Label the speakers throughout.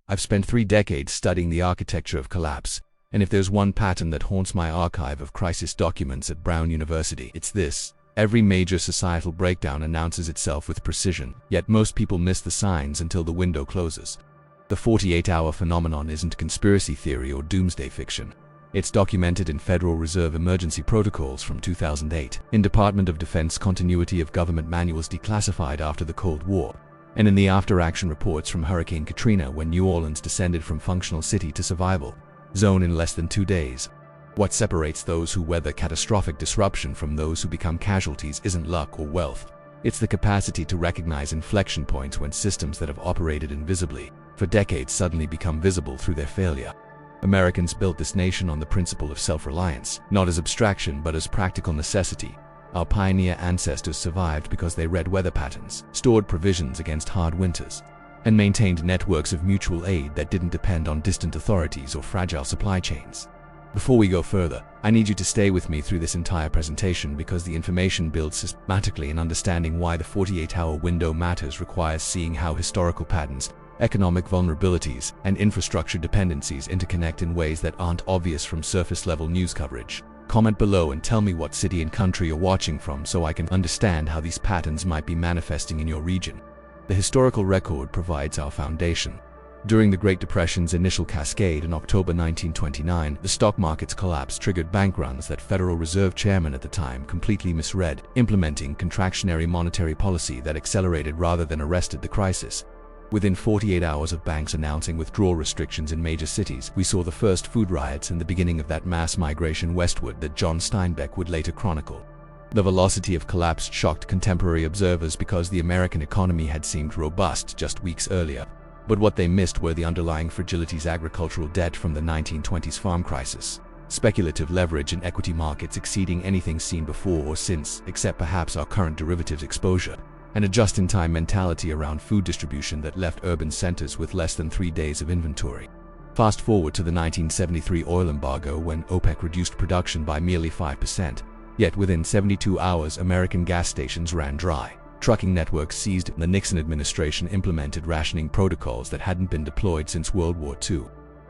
Speaker 1: I've spent 3 decades studying the architecture of collapse, and if there's one pattern that haunts my archive of crisis documents at Brown University, it's this. Every major societal breakdown announces itself with precision, yet most people miss the signs until the window closes. The 48-hour phenomenon isn't conspiracy theory or doomsday fiction. It's documented in Federal Reserve emergency protocols from 2008, in Department of Defense continuity of government manuals declassified after the Cold War, and in the after-action reports from Hurricane Katrina when New Orleans descended from functional city to survival zone in less than 2 days. What separates those who weather catastrophic disruption from those who become casualties isn't luck or wealth. It's the capacity to recognize inflection points when systems that have operated invisibly for decades suddenly become visible through their failure. Americans built this nation on the principle of self-reliance, not as abstraction but as practical necessity. Our pioneer ancestors survived because they read weather patterns, stored provisions against hard winters, and maintained networks of mutual aid that didn't depend on distant authorities or fragile supply chains. Before we go further, I need you to stay with me through this entire presentation because the information builds systematically, and understanding why the 48-hour window matters requires seeing how historical patterns, economic vulnerabilities, and infrastructure dependencies interconnect in ways that aren't obvious from surface-level news coverage. Comment below and tell me what city and country you're watching from so I can understand how these patterns might be manifesting in your region. The historical record provides our foundation. During the Great Depression's initial cascade in October 1929, the stock market's collapse triggered bank runs that Federal Reserve Chairman at the time completely misread, implementing contractionary monetary policy that accelerated rather than arrested the crisis. Within 48 hours of banks announcing withdrawal restrictions in major cities, we saw the first food riots and the beginning of that mass migration westward that John Steinbeck would later chronicle. The velocity of collapse shocked contemporary observers because the American economy had seemed robust just weeks earlier. But what they missed were the underlying fragilities: agricultural debt from the 1920s farm crisis, speculative leverage in equity markets exceeding anything seen before or since, except perhaps our current derivatives exposure, and a just-in-time mentality around food distribution that left urban centers with less than 3 days of inventory. Fast forward to the 1973 oil embargo when OPEC reduced production by merely 5%, yet within 72 hours American gas stations ran dry. Trucking networks seized, and the Nixon administration implemented rationing protocols that hadn't been deployed since World War II.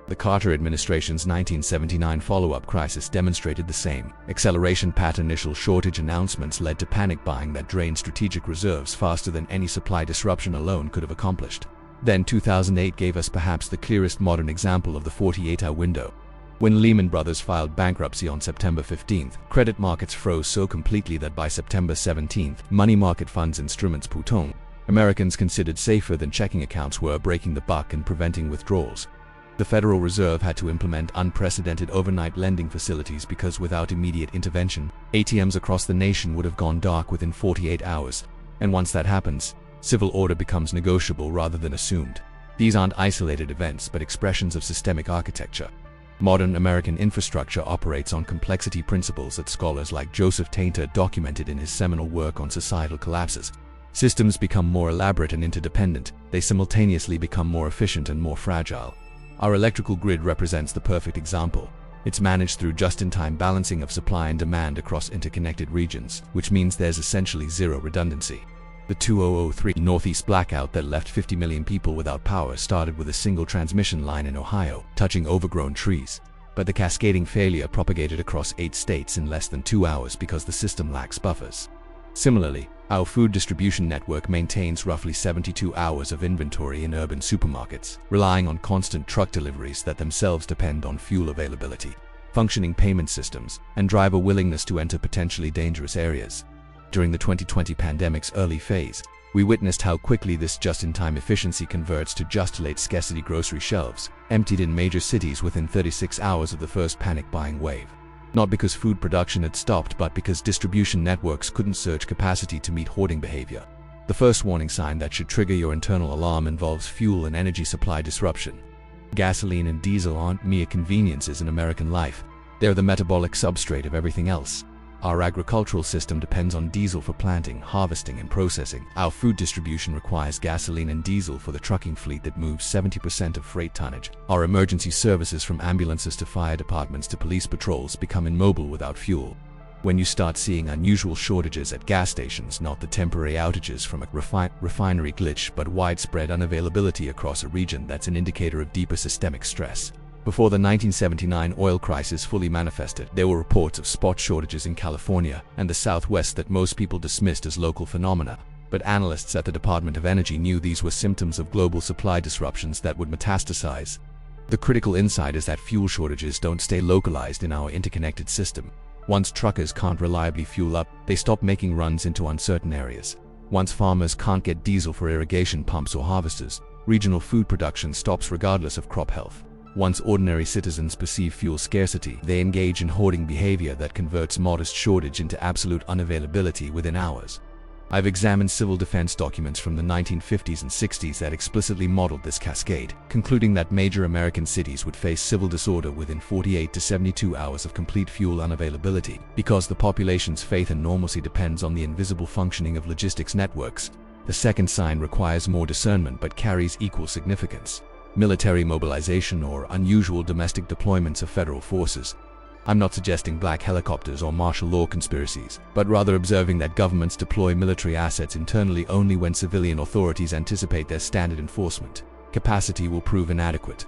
Speaker 1: The Carter administration's 1979 follow-up crisis demonstrated the same acceleration pattern. Initial shortage announcements led to panic buying that drained strategic reserves faster than any supply disruption alone could have accomplished. Then 2008 gave us perhaps the clearest modern example of the 48-hour window. When Lehman Brothers filed bankruptcy on September 15th, credit markets froze so completely that by September 17th, money market funds instruments Putong, Americans considered safer than checking accounts, were breaking the buck and preventing withdrawals. The Federal Reserve had to implement unprecedented overnight lending facilities because without immediate intervention, ATMs across the nation would have gone dark within 48 hours. And once that happens, civil order becomes negotiable rather than assumed. These aren't isolated events but expressions of systemic architecture. Modern American infrastructure operates on complexity principles that scholars like Joseph Tainter documented in his seminal work on societal collapses. Systems become more elaborate and interdependent. They simultaneously become more efficient and more fragile. Our electrical grid represents the perfect example. It's managed through just-in-time balancing of supply and demand across interconnected regions, which means there's essentially zero redundancy. The 2003 Northeast blackout that left 50 million people without power started with a single transmission line in Ohio, touching overgrown trees. But the cascading failure propagated across 8 states in less than 2 hours because the system lacks buffers. Similarly, our food distribution network maintains roughly 72 hours of inventory in urban supermarkets, relying on constant truck deliveries that themselves depend on fuel availability, functioning payment systems, and driver willingness to enter potentially dangerous areas. During the 2020 pandemic's early phase, we witnessed how quickly this just-in-time efficiency converts to just-late scarcity. Grocery shelves emptied in major cities within 36 hours of the first panic buying wave. Not because food production had stopped, but because distribution networks couldn't surge capacity to meet hoarding behavior. The first warning sign that should trigger your internal alarm involves fuel and energy supply disruption. Gasoline and diesel aren't mere conveniences in American life. They're the metabolic substrate of everything else. Our agricultural system depends on diesel for planting, harvesting, and processing. Our food distribution requires gasoline and diesel for the trucking fleet that moves 70% of freight tonnage. Our emergency services, from ambulances to fire departments to police patrols, become immobile without fuel. When you start seeing unusual shortages at gas stations, not the temporary outages from a refinery glitch, but widespread unavailability across a region, that's an indicator of deeper systemic stress. Before the 1979 oil crisis fully manifested, there were reports of spot shortages in California and the Southwest that most people dismissed as local phenomena. But analysts at the Department of Energy knew these were symptoms of global supply disruptions that would metastasize. The critical insight is that fuel shortages don't stay localized in our interconnected system. Once truckers can't reliably fuel up, they stop making runs into uncertain areas. Once farmers can't get diesel for irrigation pumps or harvesters, regional food production stops regardless of crop health. Once ordinary citizens perceive fuel scarcity, they engage in hoarding behavior that converts modest shortage into absolute unavailability within hours. I've examined civil defense documents from the 1950s and 60s that explicitly modeled this cascade, concluding that major American cities would face civil disorder within 48 to 72 hours of complete fuel unavailability. Because the population's faith and normalcy depends on the invisible functioning of logistics networks, the second sign requires more discernment but carries equal significance: military mobilization or unusual domestic deployments of federal forces. I'm not suggesting black helicopters or martial law conspiracies, but rather observing that governments deploy military assets internally only when civilian authorities anticipate their standard enforcement. Capacity will prove inadequate.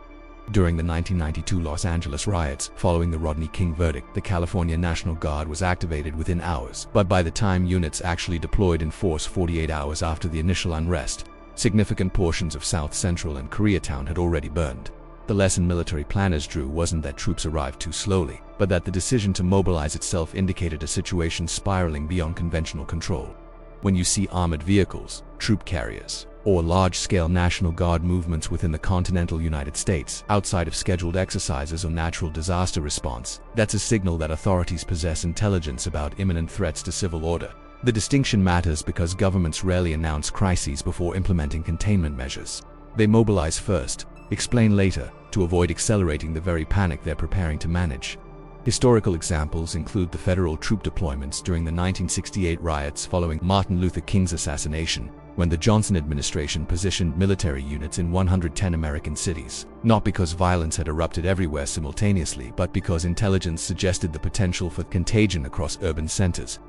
Speaker 1: During the 1992 Los Angeles riots, following the Rodney King verdict, the California National Guard was activated within hours, but by the time units actually deployed in force 48 hours after the initial unrest, significant portions of South Central and Koreatown had already burned. The lesson military planners drew wasn't that troops arrived too slowly, but that the decision to mobilize itself indicated a situation spiraling beyond conventional control. When you see armored vehicles, troop carriers, or large-scale National Guard movements within the continental United States, outside of scheduled exercises or natural disaster response, that's a signal that authorities possess intelligence about imminent threats to civil order. The distinction matters because governments rarely announce crises before implementing containment measures. They mobilize first, explain later, to avoid accelerating the very panic they're preparing to manage. Historical examples include the federal troop deployments during the 1968 riots following Martin Luther King's assassination, when the Johnson administration positioned military units in 110 American cities, not because violence had erupted everywhere simultaneously, but because intelligence suggested the potential for contagion across urban centers.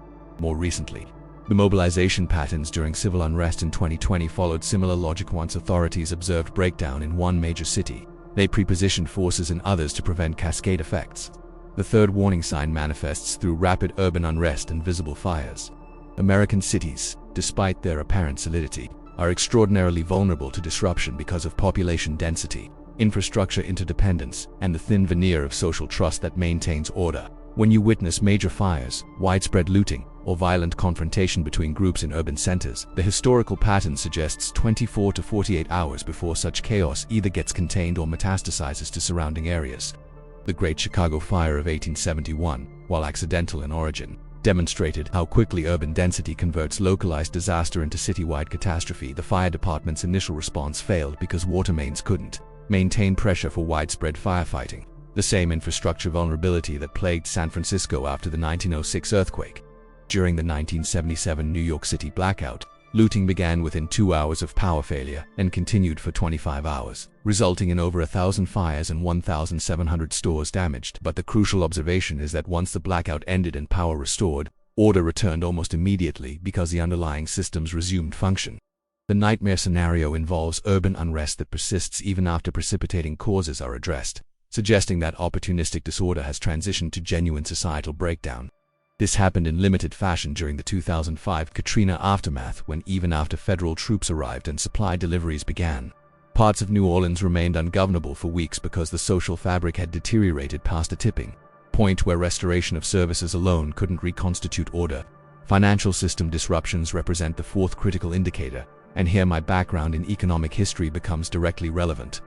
Speaker 1: More recently, the mobilization patterns during civil unrest in 2020 followed similar logic. Once authorities observed breakdown in one major city, they prepositioned forces in others to prevent cascade effects. The third warning sign manifests through rapid urban unrest and visible fires. American cities, despite their apparent solidity, are extraordinarily vulnerable to disruption because of population density, infrastructure interdependence, and the thin veneer of social trust that maintains order. When you witness major fires, widespread looting, or violent confrontation between groups in urban centers, the historical pattern suggests 24 to 48 hours before such chaos either gets contained or metastasizes to surrounding areas. The Great Chicago Fire of 1871, while accidental in origin, demonstrated how quickly urban density converts localized disaster into citywide catastrophe. The fire department's initial response failed because water mains couldn't maintain pressure for widespread firefighting, the same infrastructure vulnerability that plagued San Francisco after the 1906 earthquake. During the 1977 New York City blackout, looting began within 2 hours of power failure and continued for 25 hours, resulting in over 1,000 fires and 1,700 stores damaged. But the crucial observation is that once the blackout ended and power restored, order returned almost immediately because the underlying systems resumed function. The nightmare scenario involves urban unrest that persists even after precipitating causes are addressed, suggesting that opportunistic disorder has transitioned to genuine societal breakdown. This happened in limited fashion during the 2005 Katrina aftermath, when even after federal troops arrived and supply deliveries began, parts of New Orleans remained ungovernable for weeks because the social fabric had deteriorated past a tipping point where restoration of services alone couldn't reconstitute order. Financial system disruptions represent the fourth critical indicator, and here my background in economic history becomes directly relevant.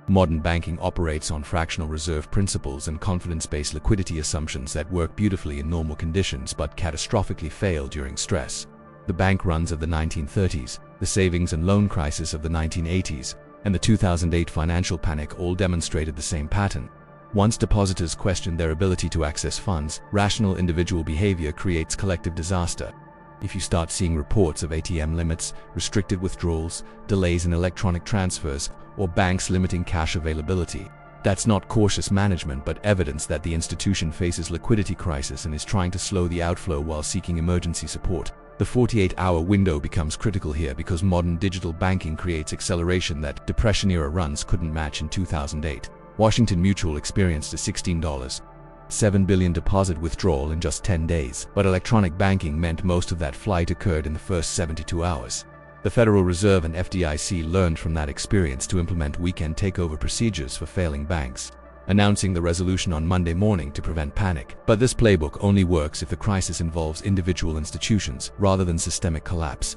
Speaker 1: Modern banking operates on fractional reserve principles and confidence-based liquidity assumptions that work beautifully in normal conditions but catastrophically fail during stress. The bank runs of the 1930s, the savings and loan crisis of the 1980s, and the 2008 financial panic all demonstrated the same pattern. Once depositors question their ability to access funds, rational individual behavior creates collective disaster. If you start seeing reports of ATM limits, restricted withdrawals, delays in electronic transfers, or banks limiting cash availability, That's not cautious management, but evidence that the institution faces liquidity crisis and is trying to slow the outflow while seeking emergency support. The 48-hour window becomes critical here because modern digital banking creates acceleration that Depression-era runs couldn't match in 2008. Washington Mutual experienced a $16.7 billion deposit withdrawal in just 10 days, but electronic banking meant most of that flight occurred in the first 72 hours. The Federal Reserve and FDIC learned from that experience to implement weekend takeover procedures for failing banks, announcing the resolution on Monday morning to prevent panic. But this playbook only works if the crisis involves individual institutions rather than systemic collapse.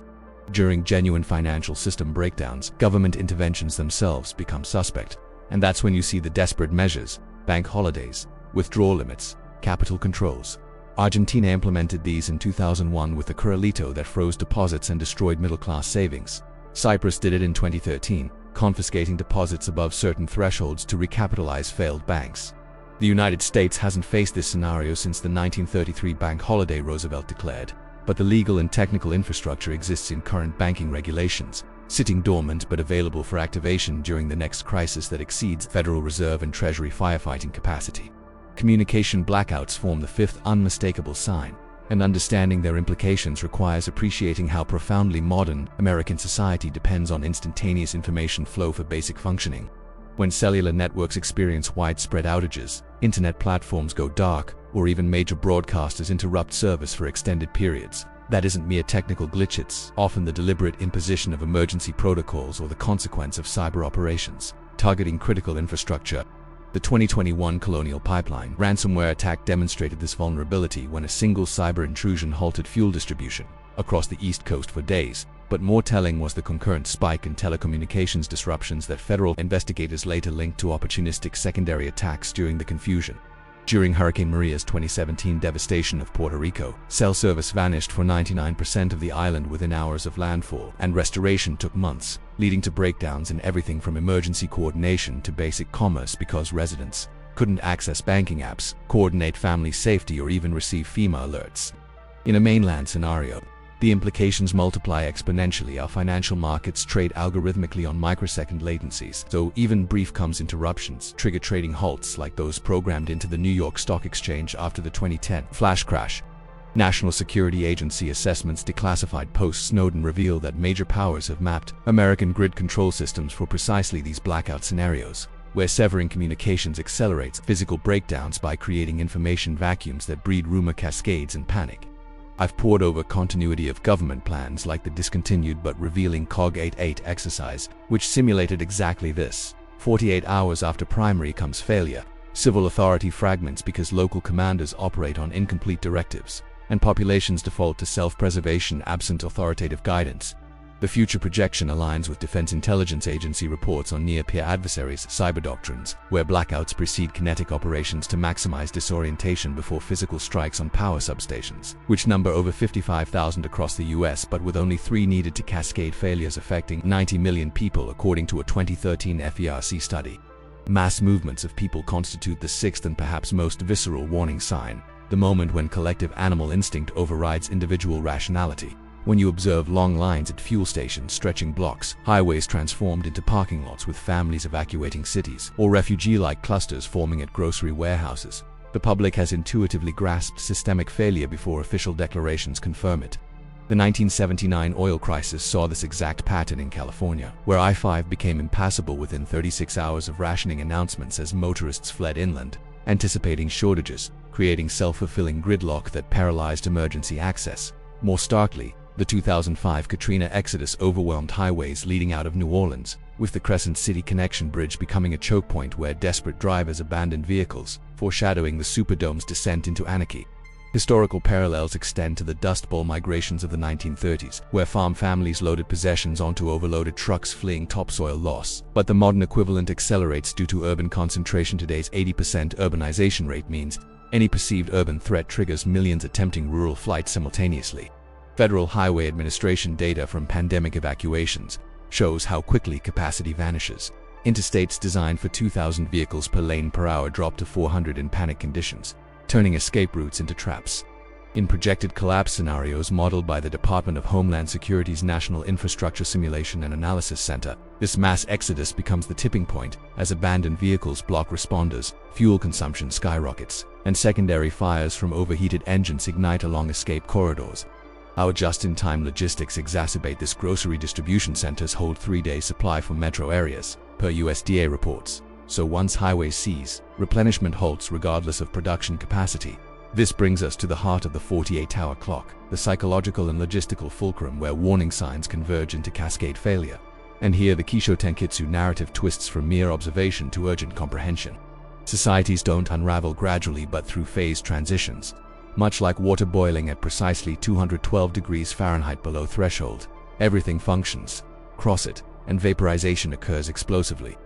Speaker 1: During genuine financial system breakdowns, government interventions themselves become suspect. And that's when you see the desperate measures: bank holidays, withdrawal limits, capital controls. Argentina implemented these in 2001 with the Corralito that froze deposits and destroyed middle-class savings. Cyprus did it in 2013, confiscating deposits above certain thresholds to recapitalize failed banks. The United States hasn't faced this scenario since the 1933 bank holiday Roosevelt declared, but the legal and technical infrastructure exists in current banking regulations, sitting dormant but available for activation during the next crisis that exceeds Federal Reserve and Treasury firefighting capacity. Communication blackouts form the fifth unmistakable sign, and understanding their implications requires appreciating how profoundly modern American society depends on instantaneous information flow for basic functioning. When cellular networks experience widespread outages, internet platforms go dark, or even major broadcasters interrupt service for extended periods, that isn't mere technical glitch, it's often the deliberate imposition of emergency protocols or the consequence of cyber operations targeting critical infrastructure. The 2021 Colonial Pipeline ransomware attack demonstrated this vulnerability when a single cyber intrusion halted fuel distribution across the East Coast for days, but more telling was the concurrent spike in telecommunications disruptions that federal investigators later linked to opportunistic secondary attacks during the confusion. During Hurricane Maria's 2017 devastation of Puerto Rico, cell service vanished for 99% of the island within hours of landfall, and restoration took months, leading to breakdowns in everything from emergency coordination to basic commerce because residents couldn't access banking apps, coordinate family safety, or even receive FEMA alerts. In a mainland scenario, the implications multiply exponentially. Our financial markets trade algorithmically on microsecond latencies, so even brief comms interruptions trigger trading halts like those programmed into the New York Stock Exchange after the 2010 flash crash. National Security Agency assessments declassified post-Snowden reveal that major powers have mapped American grid control systems for precisely these blackout scenarios, where severing communications accelerates physical breakdowns by creating information vacuums that breed rumor cascades and panic. I've pored over continuity of government plans like the discontinued but revealing COG 88 exercise, which simulated exactly this. 48 hours after primary comes failure. Civil authority fragments because local commanders operate on incomplete directives, and populations default to self-preservation absent authoritative guidance. The future projection aligns with Defense Intelligence Agency reports on near-peer adversaries' cyber doctrines, where blackouts precede kinetic operations to maximize disorientation before physical strikes on power substations, which number over 55,000 across the US, but with only 3 needed to cascade failures affecting 90 million people according to a 2013 FERC study. Mass movements of people constitute the sixth and perhaps most visceral warning sign, the moment when collective animal instinct overrides individual rationality. When you observe long lines at fuel stations stretching blocks, highways transformed into parking lots with families evacuating cities, or refugee-like clusters forming at grocery warehouses, the public has intuitively grasped systemic failure before official declarations confirm it. The 1979 oil crisis saw this exact pattern in California, where I-5 became impassable within 36 hours of rationing announcements as motorists fled inland, anticipating shortages, creating self-fulfilling gridlock that paralyzed emergency access. More starkly, the 2005 Katrina exodus overwhelmed highways leading out of New Orleans, with the Crescent City Connection Bridge becoming a choke point where desperate drivers abandoned vehicles, foreshadowing the Superdome's descent into anarchy. Historical parallels extend to the Dust Bowl migrations of the 1930s, where farm families loaded possessions onto overloaded trucks fleeing topsoil loss. But the modern equivalent accelerates due to urban concentration. Today's 80% urbanization rate means any perceived urban threat triggers millions attempting rural flight simultaneously. Federal Highway Administration data from pandemic evacuations shows how quickly capacity vanishes. Interstates designed for 2,000 vehicles per lane per hour drop to 400 in panic conditions, turning escape routes into traps. In projected collapse scenarios modeled by the Department of Homeland Security's National Infrastructure Simulation and Analysis Center, this mass exodus becomes the tipping point as abandoned vehicles block responders, fuel consumption skyrockets, and secondary fires from overheated engines ignite along escape corridors. Our just-in-time logistics exacerbate this. Grocery distribution centers hold 3-day supply for metro areas, per USDA reports. So once highways seize, replenishment halts regardless of production capacity. This brings us to the heart of the 48-hour clock, the psychological and logistical fulcrum where warning signs converge into cascade failure. And here the Kisho Tenkitsu narrative twists from mere observation to urgent comprehension. Societies don't unravel gradually but through phase transitions. Much like water boiling at precisely 212 degrees Fahrenheit below threshold, everything functions, cross it, and vaporization occurs explosively.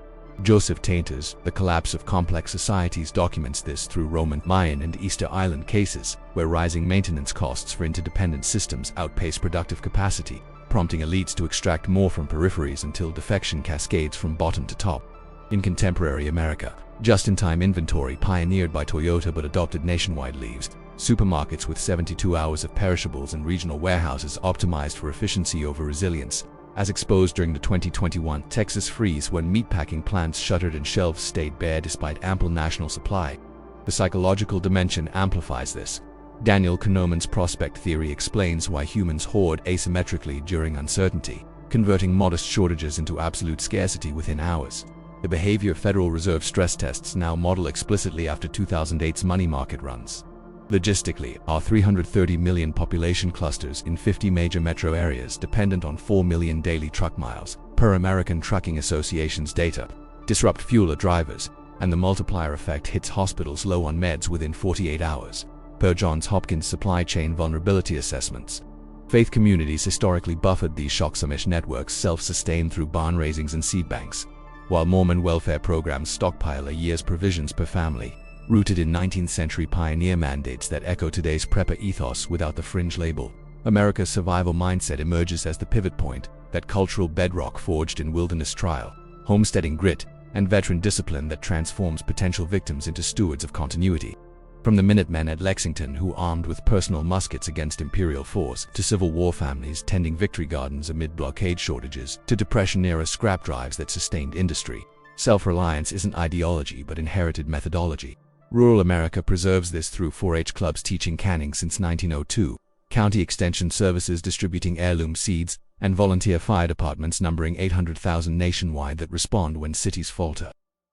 Speaker 1: Joseph Tainter's The Collapse of Complex Societies documents this through Roman, Mayan, and Easter Island cases, where rising maintenance costs for interdependent systems outpace productive capacity, prompting elites to extract more from peripheries until defection cascades from bottom to top. In contemporary America, just-in-time inventory pioneered by Toyota but adopted nationwide leaves supermarkets with 72 hours of perishables and regional warehouses optimized for efficiency over resilience, as exposed during the 2021 Texas freeze when meatpacking plants shuttered and shelves stayed bare despite ample national supply. The psychological dimension amplifies this. Daniel Kahneman's prospect theory explains why humans hoard asymmetrically during uncertainty, converting modest shortages into absolute scarcity within hours. The behavior Federal Reserve stress tests now model explicitly after 2008's money market runs. Logistically, our 330 million population clusters in 50 major metro areas dependent on 4 million daily truck miles, per American Trucking Association's data, disrupt fewer drivers, and the multiplier effect hits hospitals low on meds within 48 hours, per Johns Hopkins supply chain vulnerability assessments. Faith communities historically buffered these shocks. Amish networks self-sustain through barn raisings and seed banks, while Mormon welfare programs stockpile a year's provisions per family, rooted in 19th century pioneer mandates that echo today's prepper ethos without the fringe label. America's survival mindset emerges as the pivot point, that cultural bedrock forged in wilderness trial, homesteading grit, and veteran discipline that transforms potential victims into stewards of continuity. From the Minutemen at Lexington who armed with personal muskets against imperial force, to Civil War families tending victory gardens amid blockade shortages, to Depression-era scrap drives that sustained industry, self-reliance isn't ideology but inherited methodology. Rural America preserves this through 4-H clubs teaching canning since 1902, county extension services distributing heirloom seeds, and volunteer fire departments numbering 800,000 nationwide that respond when cities falter.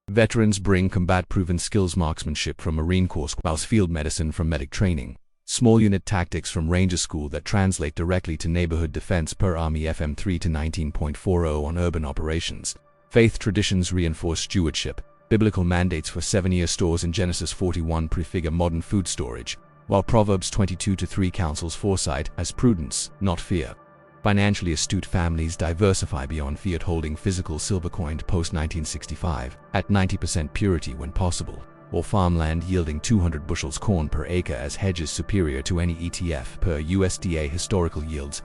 Speaker 1: Veterans bring combat-proven skills, marksmanship from Marine Corps spouse, field medicine from medic training, small unit tactics from Ranger School that translate directly to neighborhood defense per Army FM 3 to 19.40 on urban operations. Faith traditions reinforce stewardship. Biblical mandates for 7-year stores in Genesis 41 prefigure modern food storage, while Proverbs 22:3 counsels foresight as prudence, not fear. Financially astute families diversify beyond fiat, holding physical silver coined post-1965 at 90% purity when possible, or farmland yielding 200 bushels corn per acre as hedges superior to any ETF per USDA historical yields.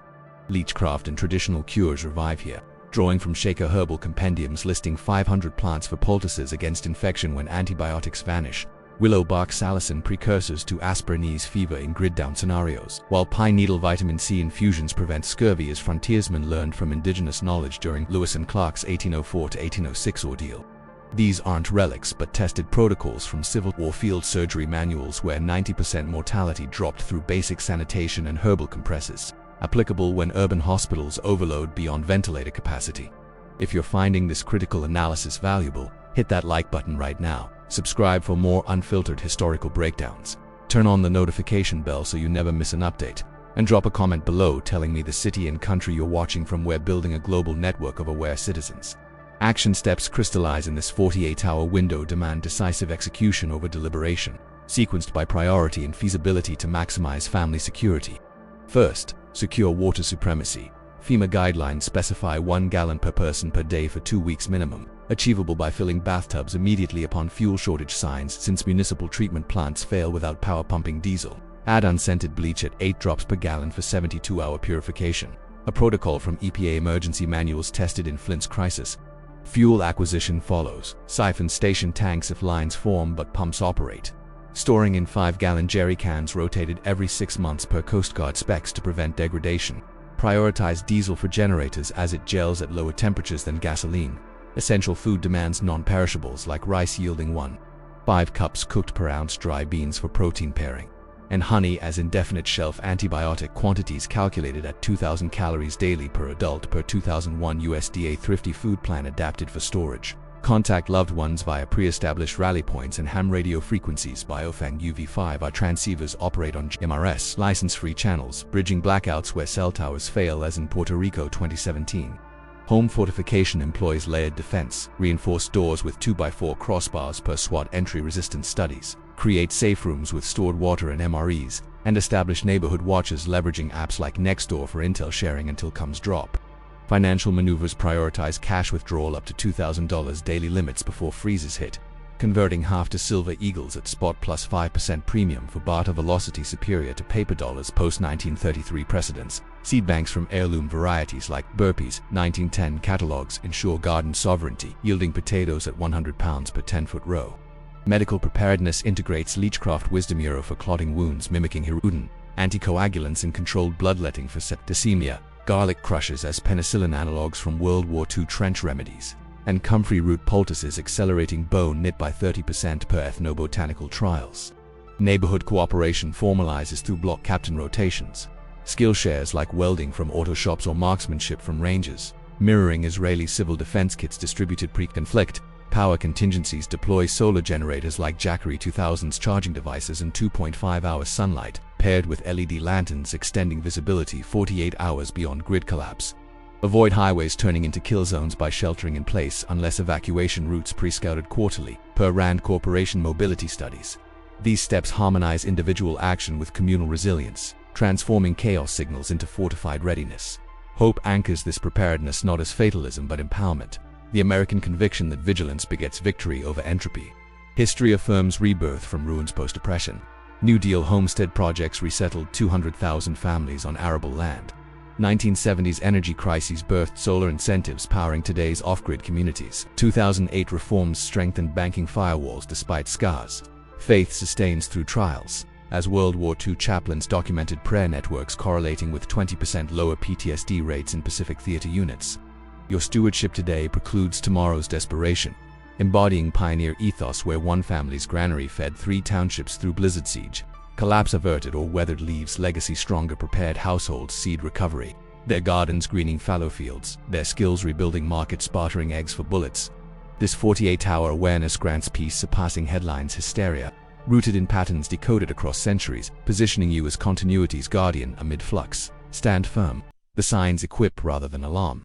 Speaker 1: Leechcraft and traditional cures revive here, drawing from Shaker herbal compendiums listing 500 plants for poultices against infection when antibiotics vanish, willow bark salicin precursors to aspirinese fever in grid-down scenarios, while pine needle vitamin C infusions prevent scurvy as frontiersmen learned from indigenous knowledge during Lewis and Clark's 1804 to 1806 ordeal. These aren't relics but tested protocols from Civil War field surgery manuals where 90% mortality dropped through basic sanitation and herbal compresses, applicable when urban hospitals overload beyond ventilator capacity. If you're finding this critical analysis valuable, hit that like button right now, subscribe for more unfiltered historical breakdowns, turn on the notification bell so you never miss an update, and drop a comment below telling me the city and country you're watching from. We're building a global network of aware citizens. Action steps crystallize in this 48-hour window demand decisive execution over deliberation, sequenced by priority and feasibility to maximize family security. First, secure water supremacy. FEMA guidelines specify 1 gallon per person per day for 2 weeks minimum, achievable by filling bathtubs immediately upon fuel shortage signs since municipal treatment plants fail without power pumping diesel. Add unscented bleach at 8 drops per gallon for 72-hour purification, a protocol from EPA emergency manuals tested in Flint's crisis. Fuel acquisition follows. Siphon station tanks if lines form but pumps operate. Storing in 5-gallon jerry cans rotated every 6 months per Coast Guard specs to prevent degradation. Prioritize diesel for generators as it gels at lower temperatures than gasoline. Essential food demands non-perishables like rice yielding 1.5 cups cooked per ounce dry beans for protein pairing. And honey as indefinite shelf antibiotic quantities calculated at 2,000 calories daily per adult per 2001 USDA Thrifty Food Plan adapted for storage. Contact loved ones via pre-established rally points and ham radio frequencies. Biofang UV5 Our transceivers operate on MRS license-free channels, bridging blackouts where cell towers fail as in Puerto Rico 2017. Home fortification employs layered defense, reinforced doors with 2x4 crossbars per SWAT entry resistance studies, create safe rooms with stored water and MREs, and establish neighborhood watches leveraging apps like Nextdoor for intel sharing until comes drop. Financial maneuvers prioritize cash withdrawal up to $2,000 daily limits before freezes hit, converting half to silver eagles at spot plus 5% premium for barter velocity superior to paper dollars post-1933 precedents. Seed banks from heirloom varieties like Burpees 1910 catalogs ensure garden sovereignty, yielding potatoes at 100 pounds per 10-foot row. Medical preparedness integrates Leechcraft Wisdom Euro for clotting wounds mimicking Hirudin, anticoagulants and controlled bloodletting for septicemia, garlic crushes as penicillin analogues from World War II trench remedies, and comfrey root poultices accelerating bone knit by 30% per ethnobotanical trials. Neighborhood cooperation formalizes through block captain rotations. Skill shares like welding from auto shops or marksmanship from rangers, mirroring Israeli civil defense kits distributed pre-conflict. Power contingencies deploy solar generators like Jackery 2000's charging devices and 2.5-hour sunlight, paired with LED lanterns extending visibility 48 hours beyond grid collapse. Avoid highways turning into kill zones by sheltering in place unless evacuation routes pre-scouted quarterly, per Rand Corporation mobility studies. These steps harmonize individual action with communal resilience, transforming chaos signals into fortified readiness. Hope anchors this preparedness not as fatalism but empowerment, the American conviction that vigilance begets victory over entropy. History affirms rebirth from ruins post-oppression. New Deal homestead projects resettled 200,000 families on arable land. 1970s energy crises birthed solar incentives powering today's off-grid communities. 2008 reforms strengthened banking firewalls despite scars. Faith sustains through trials, as World War II chaplains documented prayer networks correlating with 20% lower PTSD rates in Pacific theater units. Your stewardship today precludes tomorrow's desperation, embodying pioneer ethos where one family's granary fed 3 townships through blizzard siege. Collapse averted or weathered leaves legacy stronger prepared households seed recovery. Their gardens greening fallow fields, their skills rebuilding markets bartering eggs for bullets. This 48-hour awareness grants peace surpassing headlines hysteria, rooted in patterns decoded across centuries, positioning you as continuity's guardian amid flux. Stand firm. The signs equip rather than alarm.